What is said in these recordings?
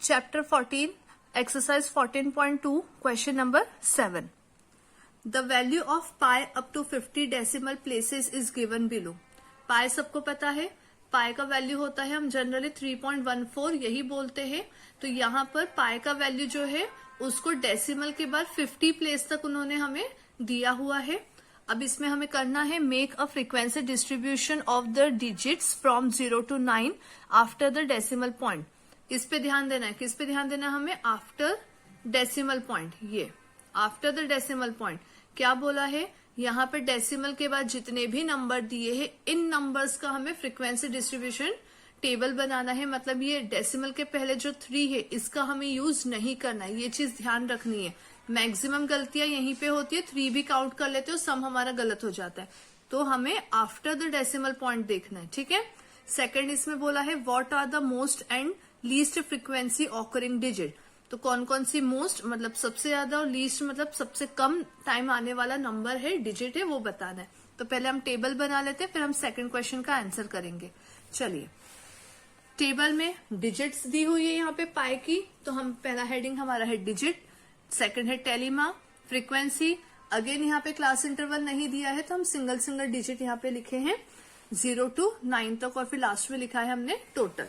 Chapter 14, Exercise 14.2, Question number 7. The value of pi up to 50 decimal places is given below. Pi सबको पता है, पाई का value होता है, हम जनरली 3.14 यही बोलते हैं. तो यहाँ पर पाई का वैल्यू जो है उसको डेसिमल के बाद 50 प्लेस तक उन्होंने हमें दिया हुआ है. अब इसमें हमें करना है make a frequency distribution of the digits from 0 to 9 after the decimal point. किस पे ध्यान देना है, किस पे ध्यान देना है हमें? After decimal point. ये आफ्टर द डेसिमल पॉइंट क्या बोला है, यहाँ पे डेसिमल के बाद जितने भी नंबर दिए हैं इन नंबर्स का हमें फ्रीक्वेंसी डिस्ट्रीब्यूशन टेबल बनाना है. मतलब ये डेसिमल के पहले जो 3 है इसका हमें यूज नहीं करना है, ये चीज ध्यान रखनी है. मैक्सिमम गलतियां यहीं पे होती है, 3 भी काउंट कर लेते हो, सम हमारा गलत हो जाता है. तो हमें आफ्टर द डेसिमल पॉइंट देखना है. ठीक है. सेकंड इसमें बोला है what are the most and least frequency occurring digit. तो कौन कौन सी मोस्ट मतलब सबसे ज्यादा और लीस्ट मतलब सबसे कम टाइम आने वाला नंबर है, डिजिट है, वो बताना है. तो पहले हम टेबल बना लेते हैं, फिर हम सेकंड क्वेश्चन का आंसर करेंगे. चलिए, टेबल में डिजिट्स दी हुई है यहाँ पे पाई की, तो हम पहला हेडिंग हमारा है डिजिट, सेकंड है टेलीमा, फ्रीक्वेंसी. अगेन यहाँ पे क्लास इंटरवल नहीं दिया है तो हम सिंगल सिंगल डिजिट यहाँ पे लिखे हैं 0 to 9 तक, और फिर लास्ट में लिखा है हमने टोटल.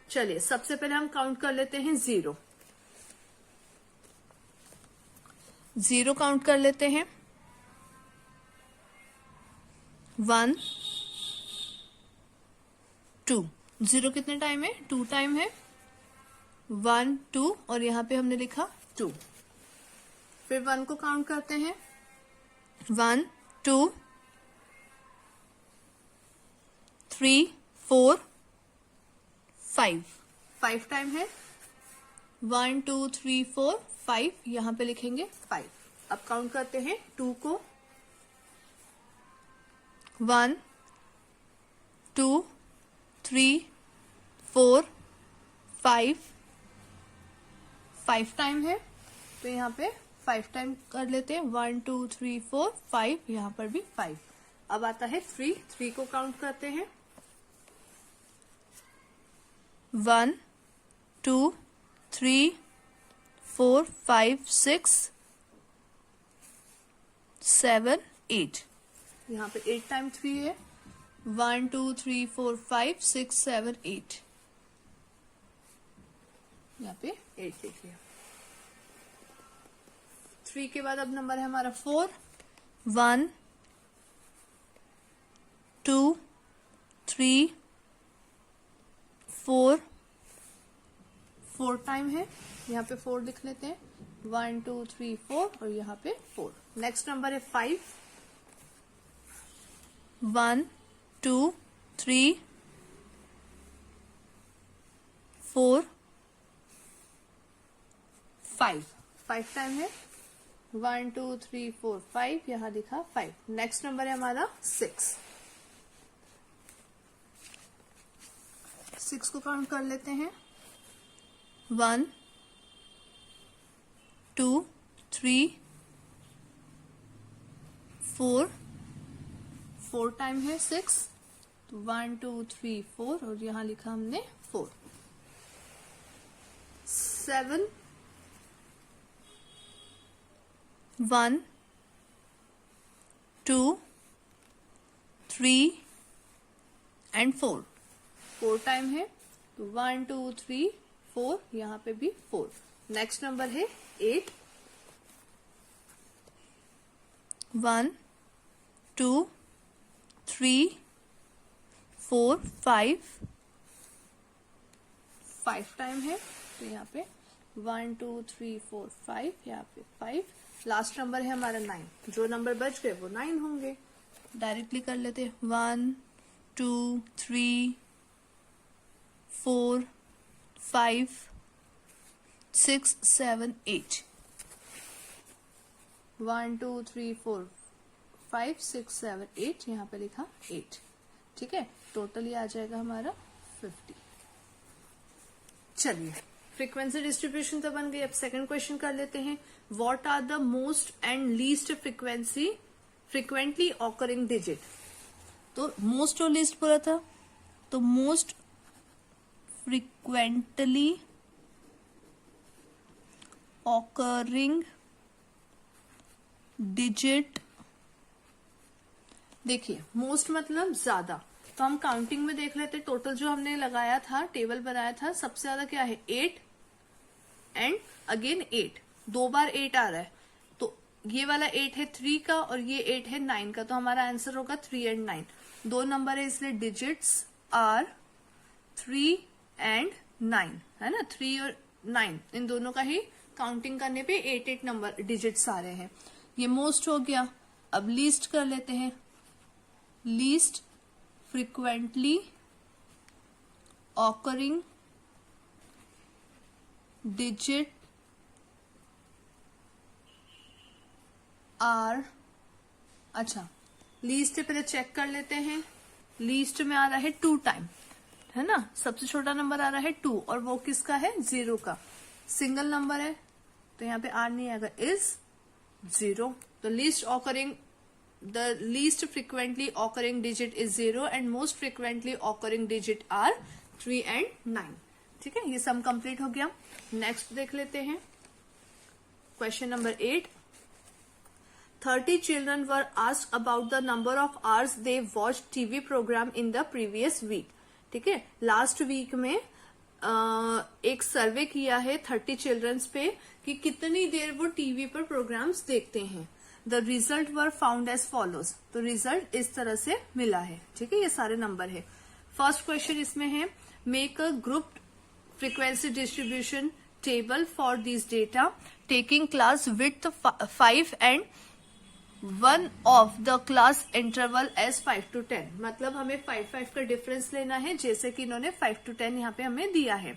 चलिए, सबसे पहले हम काउंट कर लेते हैं 0 काउंट कर लेते हैं. 1 2 0 कितने टाइम है? 2 टाइम है. 1 2 और यहाँ पे हमने लिखा 2. फिर 1 को काउंट करते हैं. 1 2 3 4 5 टाइम है. 1 2 3 4 5 यहाँ पे लिखेंगे 5. अब काउंट करते हैं 2 को. 1 2 3 4 5 टाइम है, तो यहाँ पे 5 टाइम कर लेते हैं. 1 2 3 4 5, यहाँ पर भी 5. अब आता है 3 को काउंट करते हैं. 1 2 3 4 5 6 7 8, यहाँ पे 8 टाइम 3 है. 1 2 3 4 5 6 7 8, यहाँ पे 8 लिख लिया. 3 के बाद अब नंबर है हमारा 4. 1 2 3 4 टाइम है, यहाँ पे 4 लिख लेते हैं. 1 2 3 4 और यहाँ पे 4. नेक्स्ट नंबर है 5. 1 2 3 4 5 टाइम है. 1 2 3 4 5, यहाँ लिखा 5. नेक्स्ट नंबर है हमारा 6 को काउंट कर लेते हैं. 1 2 3 4 टाइम है 6. तो 1 2 3 4 और यहाँ लिखा हमने 4. 7 1 2 3 एंड 4 टाइम है, तो 1 2 3 4, यहाँ पे भी 4. नेक्स्ट नंबर है 8. 1 2 3 4 5 टाइम है, तो यहाँ पे 1 2 3 4 5, यहाँ पे 5. लास्ट नंबर है हमारा 9. जो नंबर बच गए वो 9 होंगे. डायरेक्टली कर लेते हैं. 1 2 3 4 5 6 7 8. 1 2 3 4 5 6 7 8, यहाँ पे लिखा 8. ठीक है. टोटल ये आ जाएगा हमारा 50. चलिए, फ्रीक्वेंसी डिस्ट्रीब्यूशन तो बन गई. अब सेकंड क्वेश्चन कर लेते हैं. What are the most and least frequently occurring digit. तो मोस्ट और लीस्ट बोला था, तो मोस्ट फ्रीक्वेंटली ऑकरिंग डिजिट, देखिए मोस्ट मतलब ज्यादा, तो हम काउंटिंग में देख लेते, टोटल जो हमने लगाया था, टेबल बनाया था, सबसे ज्यादा क्या है 8 एंड अगेन 8, 2 बार 8 आ रहा है, तो ये वाला 8 है 3 का और ये 8 है 9 का, तो हमारा आंसर होगा 3 एंड 9। 2 नंबर है इसलिए डिजिट्स आर 3 एंड 9, है ना, 3 और 9 इन दोनों का ही काउंटिंग करने पे 8 नंबर डिजिट्स आ रहे हैं। ये मोस्ट हो गया। अब लीस्ट कर लेते हैं, least frequently occurring digit are, अच्छा लीस्ट पहले चेक कर लेते हैं, लीस्ट में आ रहा है 2 टाइम, है ना, सबसे छोटा नंबर आ रहा है 2 और वो किसका है 0 का, सिंगल नंबर है तो यहाँ पे आर नहीं आएगा, इज 0। तो least occurring, the least frequently occurring digit is 0 and most frequently occurring digit are 3 and 9। ठीक है, ये सम कंप्लीट हो गया। नेक्स्ट देख लेते हैं question number 8। 30 children were asked about the number of hours they watched TV program in the previous week। ठीक है, लास्ट वीक में एक सर्वे किया है 30 चिल्ड्रंस पे कि कितनी देर वो टीवी पर प्रोग्राम्स देखते हैं। The result were found as follows, तो रिजल्ट इस तरह से मिला है। ठीक है, ये सारे नंबर है। फर्स्ट क्वेश्चन इसमें है, make a group frequency distribution table for this data taking class with 5 and 1 of the class interval as 5 to 10। मतलब हमें 5 का डिफरेंस लेना है, जैसे कि इन्होंने 5 to 10 यहाँ पे हमें दिया है।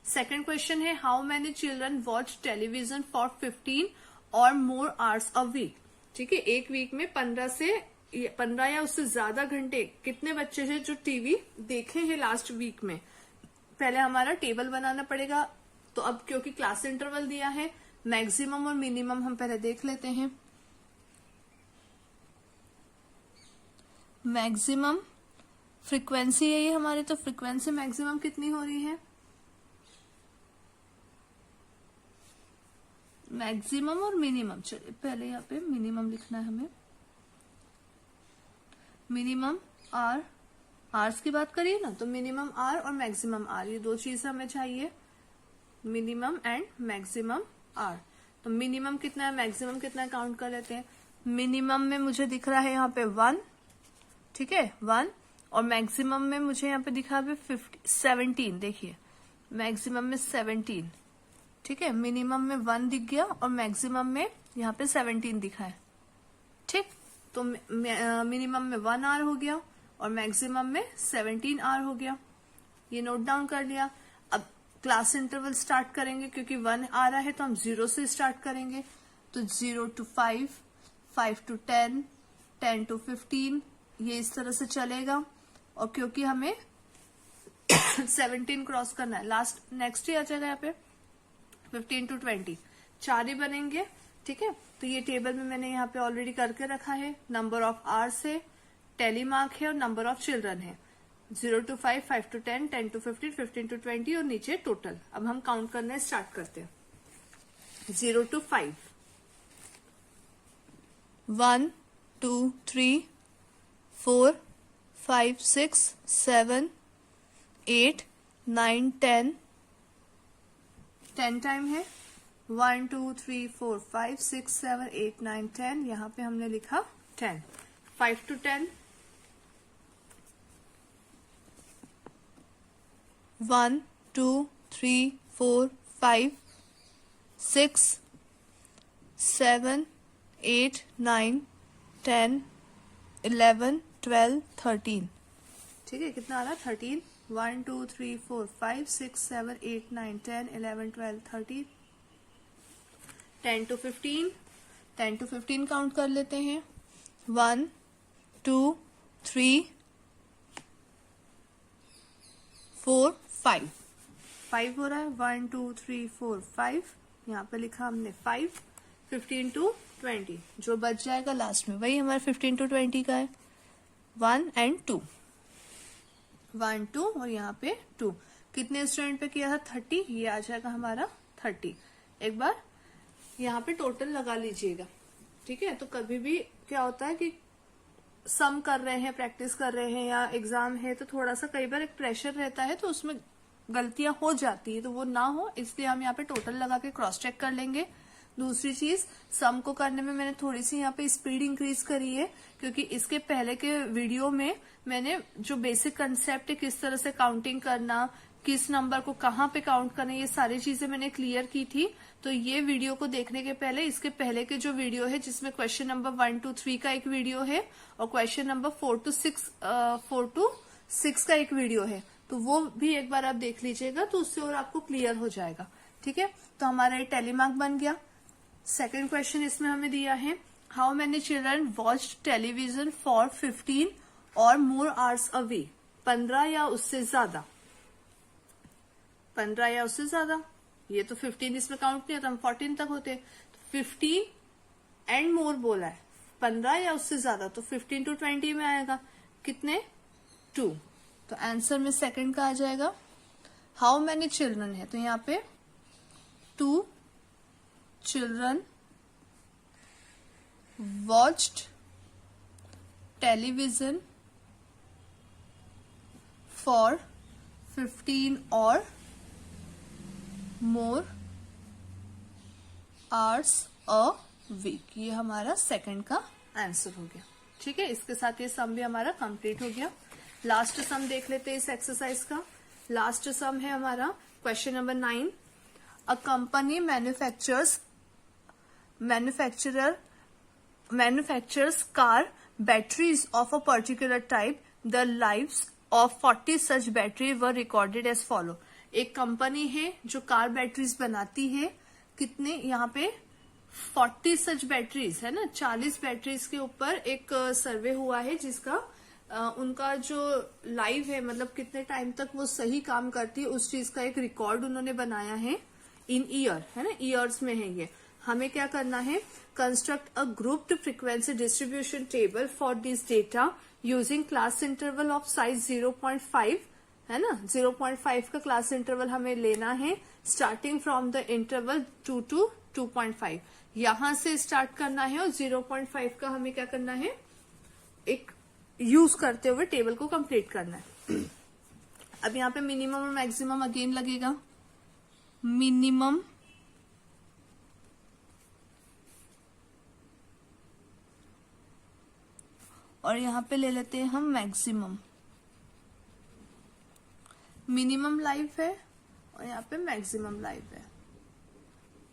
सेकंड क्वेश्चन है, how many children watch television for 15 और मोर आवर्स अ वीक। ठीक है, एक वीक में 15 या उससे ज्यादा घंटे कितने बच्चे हैं जो टीवी देखे हैं लास्ट वीक में। पहले हमारा टेबल बनाना पड़ेगा, तो अब क्योंकि क्लास इंटरवल दिया है, मैक्सिमम और मिनिमम हम पहले देख लेते हैं। मैक्सिमम फ्रीक्वेंसी है ये हमारी, तो फ्रीक्वेंसी मैक्सिमम कितनी हो रही है, मैक्सिमम और मिनिमम। चलिए पहले यहाँ पे मिनिमम लिखना है हमें, मिनिमम आर, आर्स की बात करिए ना, तो मिनिमम आर और मैक्सिमम आर, ये 2 चीज हमें चाहिए, मिनिमम एंड मैक्सिमम आर। तो मिनिमम कितना है, मैक्सिमम कितना है, काउंट कर लेते हैं। मिनिमम में मुझे दिख रहा है यहाँ पे 1, ठीक है 1, और मैक्सिमम में मुझे यहाँ पे दिखा है 17। देखिए मैक्सिमम में 17, ठीक है, मिनिमम में 1 दिख गया और मैक्सिमम में यहाँ पे 17 दिखा है। ठीक, तो मिनिमम में 1 आवर हो गया और मैक्सिमम में 17 आवर हो गया। ये नोट डाउन कर लिया। अब क्लास इंटरवल स्टार्ट करेंगे, क्योंकि 1 आ रहा है तो हम 0 से स्टार्ट करेंगे। तो 0 to 5, 5 to 10, 10 to 15, ये इस तरह से चलेगा। और क्योंकि हमें 17 क्रॉस करना है, लास्ट नेक्स्ट ही आ जाएगा यहाँ पे 15 to 20, 4 ही बनेंगे। ठीक है, तो ये टेबल में मैंने यहाँ पे ऑलरेडी करके रखा है। नंबर ऑफ आवर्स है, टेली मार्क है और नंबर ऑफ चिल्ड्रन है। 0 to 5, 5 to 10, 10 to 15, 15 to 20 और नीचे टोटल। अब हम काउंट करना स्टार्ट करते हैं। 0 to 5, 1 2 3 4 5 6 7 8 9 10, 10 टाइम है। 1 2 3 4 5 6 7 8 9 10, यहाँ पे हमने लिखा 10। 5 to 10, 1 2 3 4 5 6 7 8 9 10 11 12 13। ठीक है, कितना आ रहा है 13। 1 2 3 4 5 6 7 8 9 10 11 12 13, 10 to 15, 10 to 15 काउंट कर लेते हैं। 1 2 3 4 5, 5 हो रहा है। 1 2 3 4 5, यहाँ पे लिखा हमने 5। 15 to 20, जो बच जाएगा लास्ट में वही हमारा 15 to 20 का है। 1 and 2, 1 2 और यहाँ पे 2। कितने स्टूडेंट पे किया था 30, ये आ जाएगा हमारा 30। एक बार यहाँ पे टोटल लगा लीजिएगा, ठीक है। तो कभी भी क्या होता है कि सम कर रहे हैं, प्रैक्टिस कर रहे हैं या एग्जाम है तो थोड़ा सा कई बार एक प्रेशर रहता है तो उसमें गलतियां हो जाती है, तो वो ना हो इसलिए हम यहाँ पे टोटल लगा के क्रॉस चेक कर लेंगे। दूसरी चीज, सम को करने में मैंने थोड़ी सी यहाँ पे स्पीड इंक्रीज करी है, क्योंकि इसके पहले के वीडियो में मैंने जो बेसिक कंसेप्ट है किस तरह से काउंटिंग करना, किस नंबर को कहाँ पे काउंट करना, ये सारी चीजें मैंने क्लियर की थी। तो ये वीडियो को देखने के पहले इसके पहले के जो वीडियो है जिसमें क्वेश्चन नंबर 1 to 3 का एक वीडियो है और क्वेश्चन नंबर 4 to 6 का एक वीडियो है, तो वो भी एक बार आप देख लीजिएगा तो उससे और आपको क्लियर हो जाएगा, ठीक है। तो हमारा ये टेलीमार्क बन गया। सेकेंड क्वेश्चन इसमें हमें दिया है, how many children watched television for 15 और मोर आवर्स अ वीक। 15 या उससे ज्यादा, 15 या उससे ज्यादा, ये तो 15 इसमें काउंट नहीं होता, हम 14 तक होते। तो 15 एंड मोर बोला है, 15 या उससे ज्यादा, तो 15 to 20 में आएगा कितने, 2। तो आंसर में सेकंड का आ जाएगा। हाउ मेनी चिल्ड्रन है तो यहाँ पे 2 चिल्ड्रन वॉच्ड टेलीविजन फॉर 15 और मोर आवर्स अ वीक। ये हमारा सेकंड का आंसर हो गया, ठीक है। इसके साथ ये सम भी हमारा कंप्लीट हो गया। लास्ट सम देख लेते हैं इस एक्सरसाइज का। लास्ट सम है हमारा question number 9। A company manufacturers car batteries of a particular type. The lives of 40 such battery were recorded as follow. एक कंपनी है जो कार बैटरीज बनाती है, कितने यहाँ पे 40 सच बैटरीज है ना, 40 बैटरीज के ऊपर एक सर्वे हुआ है जिसका उनका जो लाइव है, मतलब कितने टाइम तक वो सही काम करती है उस चीज का एक रिकॉर्ड उन्होंने बनाया है इन ईयर, है ना, ईयर्स में है ये। हमें क्या करना है, construct a grouped frequency distribution table for this data using class interval of size 0.5, है ना, 0.5 का क्लास इंटरवल हमें लेना है, starting from the interval 2 to 2.5। यहां से स्टार्ट करना है और 0.5 का हमें क्या करना है, एक यूज करते हुए टेबल को कंप्लीट करना है। अब यहाँ पे मिनिमम और मैक्सिमम अगेन लगेगा। मिनिमम और यहाँ पे ले लेते हैं हम मैक्सिमम। मिनिमम लाइव है और यहाँ पे मैक्सिमम लाइव है।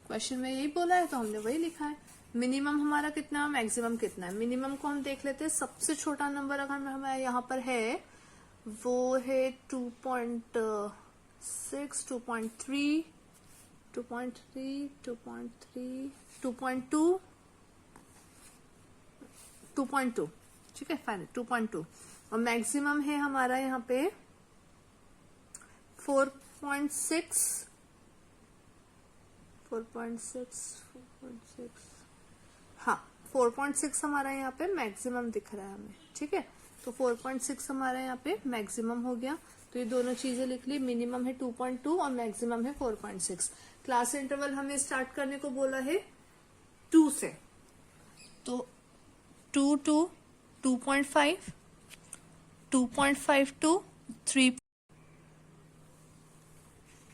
क्वेश्चन में यही बोला है तो हमने वही लिखा है। मिनिमम हमारा कितना, मैक्सिमम कितना है। मिनिमम को हम देख लेते हैं, सबसे छोटा नंबर अगर हमारे यहाँ पर है वो है 2.6, 2.3, 2.3, 2.3, 2.2, 2.2, ठीक है, फाइनल 2.2। और मैक्सिमम है हमारा यहाँ पे 4.6, 4.6, हाँ 4.6 हमारा यहाँ पे मैक्सिमम दिख रहा है हमें, ठीक है। तो 4.6 हमारा यहाँ पे मैक्सिमम हो गया। तो ये दोनों चीजें लिख ली, मिनिमम है 2.2 और मैक्सिमम है 4.6। क्लास इंटरवल हमें स्टार्ट करने को बोला है 2 से, तो 2 to 2.5, 2.5 to 3,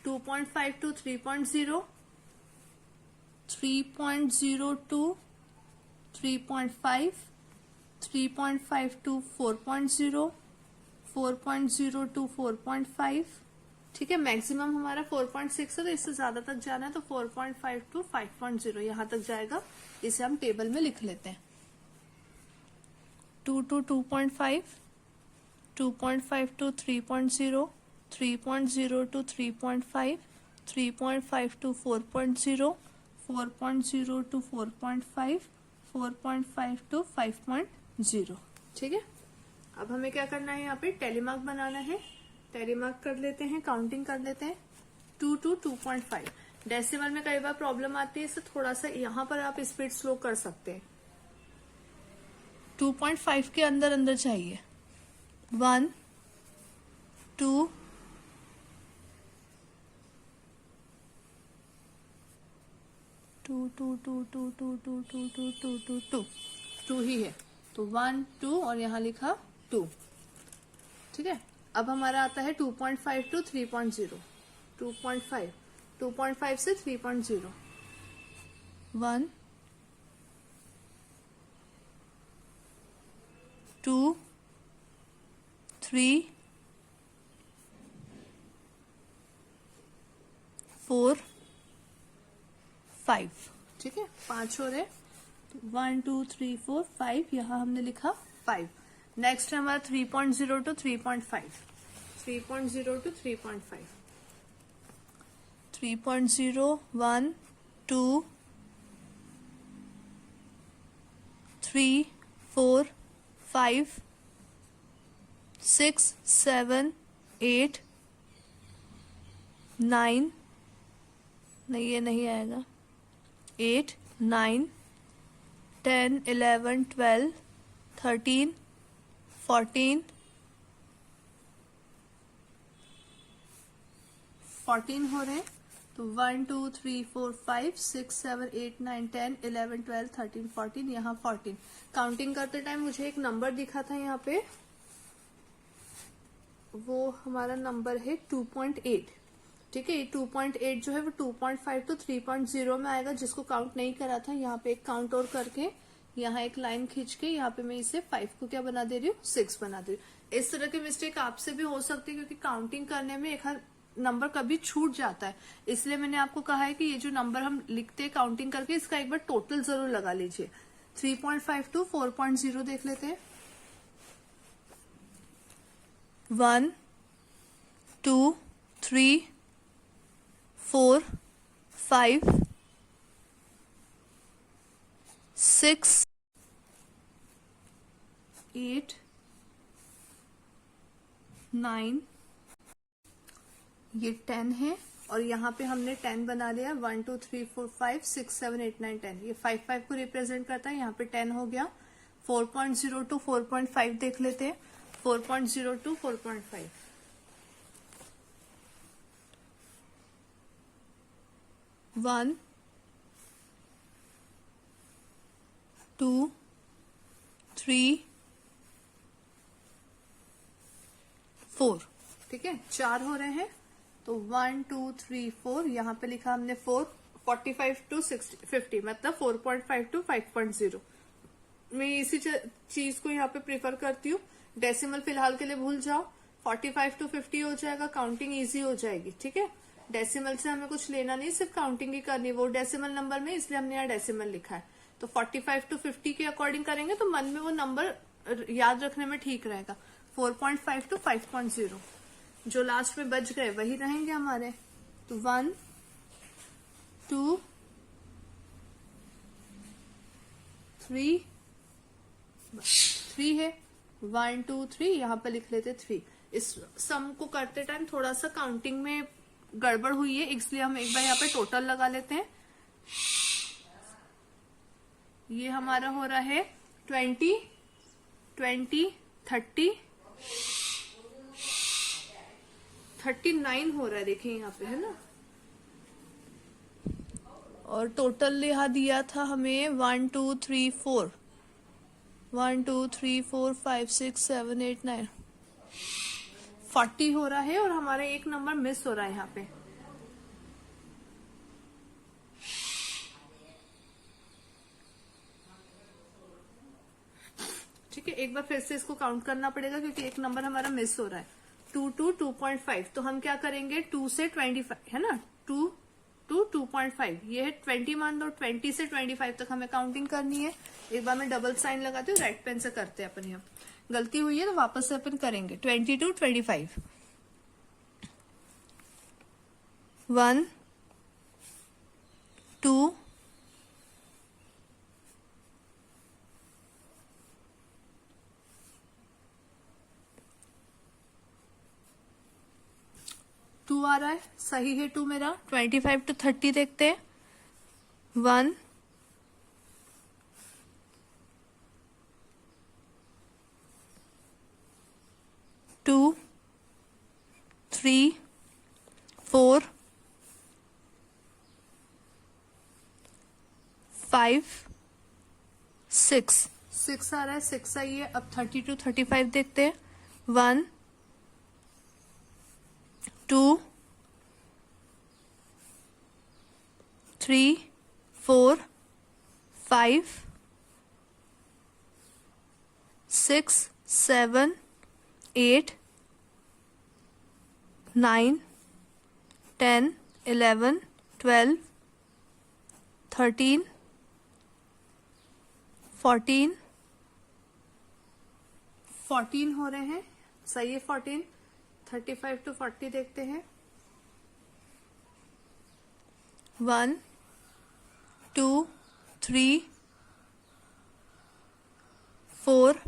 2.5 to 3.0, 3.0 to 3.5, 3.5 to 4.0, 4.0 to 4.5, ठीक है। मैक्सिमम हमारा 4.6 है तो इससे ज्यादा तक जाना है तो 4.5 to 5.0 यहां तक जाएगा। इसे हम टेबल में लिख लेते हैं। 2 to 2.5, 2.5 to 3.0, 3.0 to 3.5, 3.5 to 4.0, 4.0 to 4.5, 4.5 to 5.0, ठीक है। अब हमें क्या करना है, यहाँ पे टेलीमार्क बनाना है। टेलीमार्क कर लेते हैं, काउंटिंग कर लेते हैं। 2 to 2.5। डेसिमल में कई बार प्रॉब्लम आती है, इससे थोड़ा सा यहाँ पर आप स्पीड स्लो कर सकते हैं। 2.5 के अंदर अंदर चाहिए। 1, 2, 2 two two two two two two two two two two two ही है, तो 1 2 और यहाँ लिखा 2। ठीक है, अब हमारा आता है 2.5 टू 3.0। 2.5 से 3.0, 1 2 3 4 5। ठीक है, 5 हो रहे, 1 2 3 4 5, यहाँ हमने लिखा 5। नेक्स्ट है हमारा 3.0 टू 3.5। 3.0 टू 3.5, 3.0 1 2 3 4 5 6 7 8 9, नहीं ये नहीं आएगा, 8 9 10 11 12 13 14 हो रहे, तो 1 2 3 4 5 6 7 8 9 10 11 12 13 14, यहाँ 14। काउंटिंग करते टाइम मुझे एक नंबर दिखा था यहाँ पे, वो हमारा नंबर है 2.8। ठीक है, 2.8 जो है वो 2.5 टू 3.0 में आएगा, जिसको काउंट नहीं करा था यहाँ पे एक काउंट और करके, यहाँ एक लाइन खींच के यहाँ पे मैं इसे 5 को क्या बना दे रही हूँ, 6 बना दे रही हूँ। इस तरह की मिस्टेक आपसे भी हो सकती है, क्योंकि काउंटिंग करने में एक नंबर कभी छूट जाता है, इसलिए मैंने आपको कहा है कि ये जो नंबर हम लिखते हैं काउंटिंग करके, इसका एक बार टोटल जरूर लगा लीजिए। 3.5 टू 4.0 देख लेते हैं। 1 2 3 4 5 6 8 9, ये 10 है, और यहाँ पे हमने 10 बना लिया। 1 2 3 4 5 6 7 8 9 10, ये 5 5 को रिप्रेजेंट करता है, यहाँ पे 10 हो गया। 4.0 टू 4.5 देख लेते हैं। 4.0 टू 4.5, 1 2 3 4। ठीक है, 4 हो रहे हैं, तो 1 2 3 4, यहाँ पे लिखा हमने 4। 45 टू 50, मतलब 4.5 टू 5.0। मैं इसी चीज को यहाँ पे प्रेफर करती हूँ। डेसिमल फिलहाल के लिए भूल जाओ, 45 टू 50 हो जाएगा, काउंटिंग इजी हो जाएगी। ठीक है, डेसिमल से हमें कुछ लेना नहीं, सिर्फ काउंटिंग ही करनी। वो डेसिमल नंबर में, इसलिए हमने यहाँ डेसिमल लिखा है। तो 45 टू 50 के अकॉर्डिंग करेंगे तो मन में वो नंबर याद रखने में ठीक रहेगा। 4.5 टू 5.0, जो लास्ट में बच गए वही रहेंगे हमारे। तो 1 2 3 3 है, 1 2 3, यहाँ पे लिख लेते 3। इस सम को करते टाइम थोड़ा सा काउंटिंग में गड़बड़ हुई है, इसलिए हम एक बार यहाँ पे टोटल लगा लेते हैं। ये हमारा हो रहा है 20 20 30 39 हो रहा है, देखिए यहाँ पे है ना। और टोटल यहाँ दिया था हमें 1 2 3 4, 1 2 3 4 5 6 7 8 9, 40 हो रहा है, और हमारा एक नंबर मिस हो रहा है यहाँ पे। ठीक है, एक बार फिर से इसको काउंट करना पड़ेगा, क्योंकि एक नंबर हमारा मिस हो रहा है। 2 टू 2.5, तो हम क्या करेंगे, 2 से 25 है ना, 2 टू 2.5, ये है 20 मान लो। 20 से 25 तक हमें काउंटिंग करनी है। एक बार मैं डबल साइन लगाती हूँ, राइट पेन से करते हैं अपन। यहाँ गलती हुई है तो वापस से अपन करेंगे। 20 टू 25, 1 2 2 आ रहा है, सही है 2 मेरा। 25 टू 30 देखते हैं। 1 2 3 4 5 6 6 आ रहा है, 6 आइए। अब 30 to 35 देखते हैं। 1 2 3 4 5 6 7 8 9 10 11 12 13 14 14 हो रहे हैं, सही है। 14 35 to 40 देखते हैं। 1 2 3 4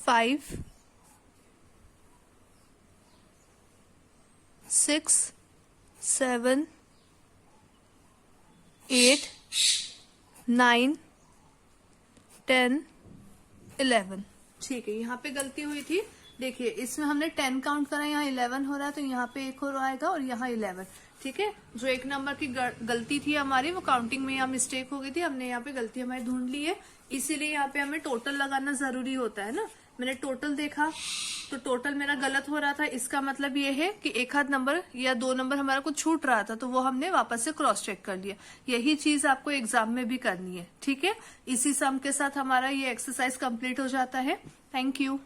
5 6 7 8 9 10 11। ठीक है, यहाँ पे गलती हुई थी। देखिए इसमें हमने 10 काउंट करा, यहाँ 11 हो रहा है, तो यहाँ पे एक और आएगा और यहाँ 11। ठीक है, जो एक नंबर की गलती थी हमारी, वो काउंटिंग में यहाँ मिस्टेक हो गई थी, हमने यहाँ पे गलती हमारी ढूंढ ली है। इसीलिए यहाँ पे हमें टोटल लगाना जरूरी होता है ना। मैंने टोटल देखा तो टोटल मेरा गलत हो रहा था, इसका मतलब ये है कि एक आध नंबर या 2 नंबर हमारा कुछ छूट रहा था, तो वो हमने वापस से क्रॉस चेक कर लिया। यही चीज आपको एग्जाम में भी करनी है। ठीक है, इसी सम के साथ हमारा ये एक्सरसाइज कंप्लीट हो जाता है। Thank you.